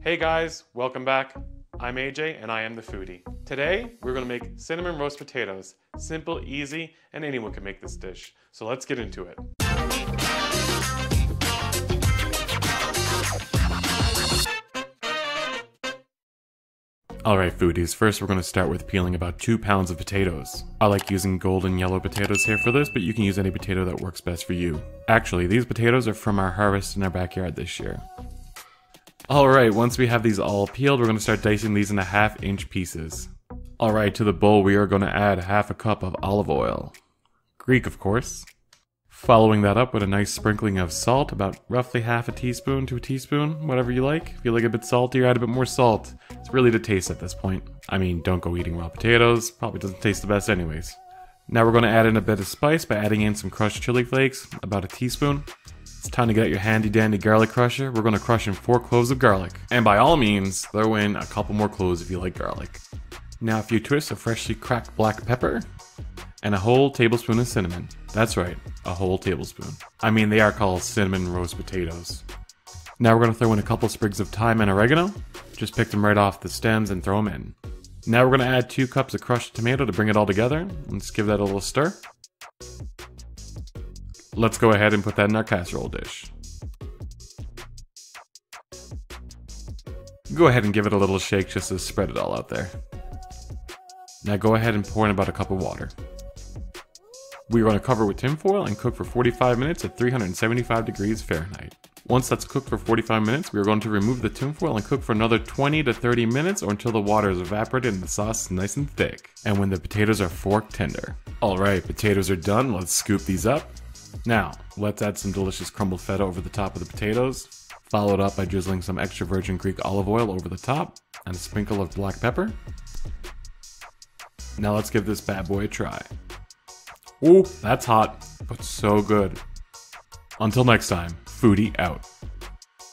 Hey guys, welcome back. I'm AJ and I am the foodie. Today, we're gonna make cinnamon roast potatoes. Simple, easy, and anyone can make this dish. So let's get into it. Alright foodies, first we're going to start with peeling about 2 pounds of potatoes. I like using golden yellow potatoes here for this, but you can use any potato that works best for you. Actually, these potatoes are from our harvest in our backyard this year. Alright, once we have these all peeled, we're going to start dicing these into 1/2 inch pieces. Alright, to the bowl we are going to add 1/2 cup of olive oil. Greek, of course. Following that up with a nice sprinkling of salt, about roughly 1/2 teaspoon to a teaspoon, whatever you like. If you like a bit salty, add a bit more salt. It's really to taste at this point. I mean, don't go eating raw potatoes, probably doesn't taste the best anyways. Now we're going to add in a bit of spice by adding in some crushed chili flakes, about a teaspoon. It's time to get out your handy dandy garlic crusher. We're going to crush in 4 cloves of garlic. And by all means, throw in a couple more cloves if you like garlic. Now a few twists of freshly cracked black pepper. And a whole tablespoon of cinnamon. That's right, a whole tablespoon. I mean, they are called cinnamon roast potatoes. Now we're going to throw in a couple sprigs of thyme and oregano. Just pick them right off the stems and throw them in. Now we're going to add 2 cups of crushed tomato to bring it all together. Let's give that a little stir. Let's go ahead and put that in our casserole dish. Go ahead and give it a little shake just to spread it all out there. Now go ahead and pour in about a cup of water. We are going to cover with tin foil and cook for 45 minutes at 375 degrees Fahrenheit. Once that's cooked for 45 minutes, we are going to remove the tin foil and cook for another 20 to 30 minutes or until the water is evaporated and the sauce is nice and thick. And when the potatoes are fork tender. Alright, potatoes are done. Let's scoop these up. Now, let's add some delicious crumbled feta over the top of the potatoes. Followed up by drizzling some extra virgin Greek olive oil over the top and a sprinkle of black pepper. Now let's give this bad boy a try. Ooh, that's hot, but so good. Until next time, foodie out.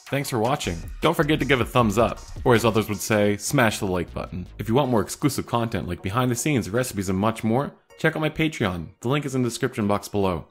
Thanks for watching. Don't forget to give a thumbs up, or as others would say, smash the like button. If you want more exclusive content like behind the scenes, recipes, and much more, check out my Patreon. The link is in the description box below.